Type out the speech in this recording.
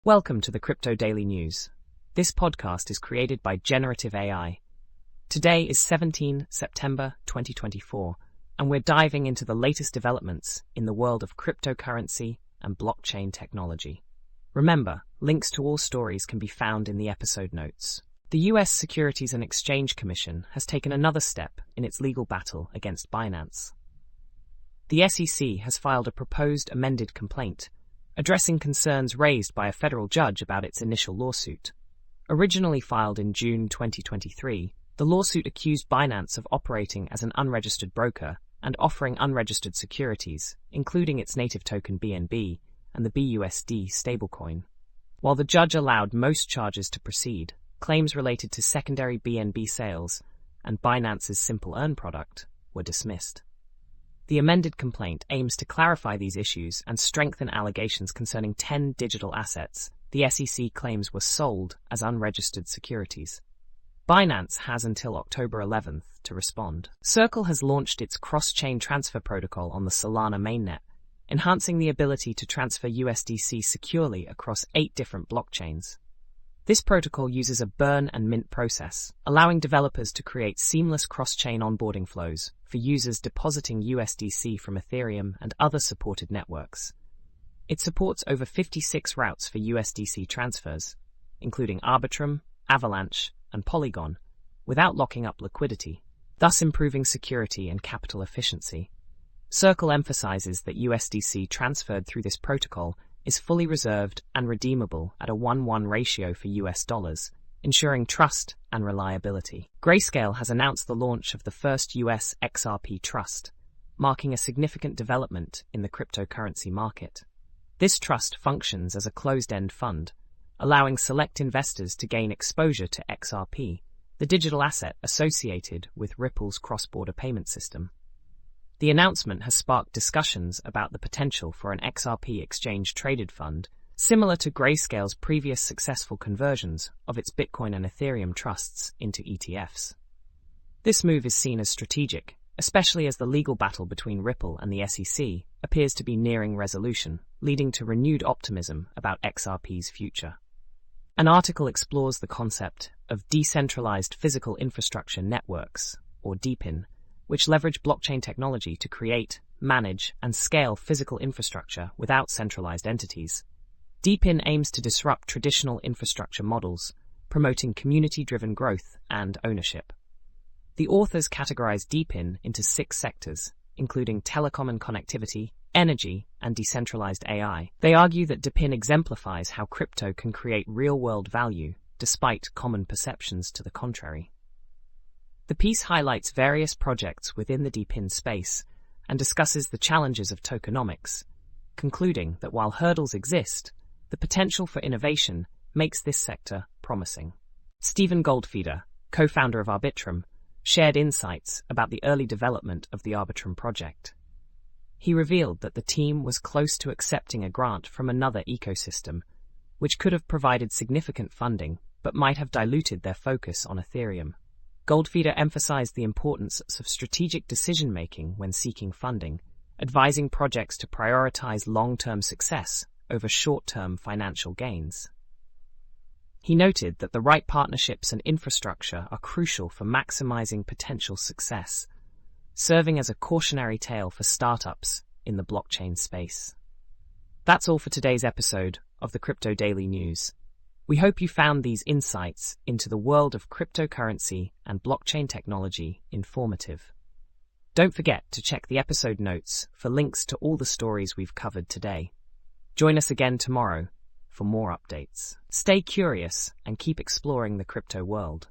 Welcome to the Crypto Daily News. This podcast is created by Generative AI. Today is 17 September 2024, and we're diving into the latest developments in the world of cryptocurrency and blockchain technology. Remember, links to all stories can be found in the episode notes. The US Securities and Exchange Commission has taken another step in its legal battle against Binance. The SEC has filed a proposed amended complaint addressing concerns raised by a federal judge about its initial lawsuit. Originally filed in June 2023, the lawsuit accused Binance of operating as an unregistered broker and offering unregistered securities, including its native token BNB and the BUSD stablecoin. While the judge allowed most charges to proceed, claims related to secondary BNB sales and Binance's Simple Earn product were dismissed. The amended complaint aims to clarify these issues and strengthen allegations concerning 10 digital assets the SEC claims were sold as unregistered securities. Binance has until October 11th to respond. Circle has launched its cross-chain transfer protocol on the Solana mainnet, enhancing the ability to transfer USDC securely across 8 different blockchains. This protocol uses a burn and mint process, allowing developers to create seamless cross-chain onboarding flows for users depositing USDC from Ethereum and other supported networks. It supports over 56 routes for USDC transfers, including Arbitrum, Avalanche, and Polygon, without locking up liquidity, thus improving security and capital efficiency. Circle emphasizes that USDC transferred through this protocol is fully reserved and redeemable at a 1:1 ratio for US dollars, ensuring trust and reliability. Grayscale has announced the launch of the first US XRP Trust, marking a significant development in the cryptocurrency market. This trust functions as a closed-end fund, allowing select investors to gain exposure to XRP, the digital asset associated with Ripple's cross-border payment system. The announcement has sparked discussions about the potential for an XRP exchange-traded fund, similar to Grayscale's previous successful conversions of its Bitcoin and Ethereum trusts into ETFs. This move is seen as strategic, especially as the legal battle between Ripple and the SEC appears to be nearing resolution, leading to renewed optimism about XRP's future. An article explores the concept of decentralized physical infrastructure networks, or DePIN, which leverage blockchain technology to create, manage, and scale physical infrastructure without centralized entities. DePIN aims to disrupt traditional infrastructure models, promoting community-driven growth and ownership. The authors categorize DePIN into 6 sectors, including telecom and connectivity, energy, and decentralized AI. They argue that DePIN exemplifies how crypto can create real-world value, despite common perceptions to the contrary. The piece highlights various projects within the DePIN space and discusses the challenges of tokenomics, concluding that while hurdles exist, the potential for innovation makes this sector promising. Stephen Goldfeder, co-founder of Arbitrum, shared insights about the early development of the Arbitrum project. He revealed that the team was close to accepting a grant from another ecosystem, which could have provided significant funding but might have diluted their focus on Ethereum. Goldfeder emphasized the importance of strategic decision-making when seeking funding, advising projects to prioritize long-term success over short-term financial gains. He noted that the right partnerships and infrastructure are crucial for maximizing potential success, serving as a cautionary tale for startups in the blockchain space. That's all for today's episode of the Crypto Daily News. We hope you found these insights into the world of cryptocurrency and blockchain technology informative. Don't forget to check the episode notes for links to all the stories we've covered today. Join us again tomorrow for more updates. Stay curious and keep exploring the crypto world.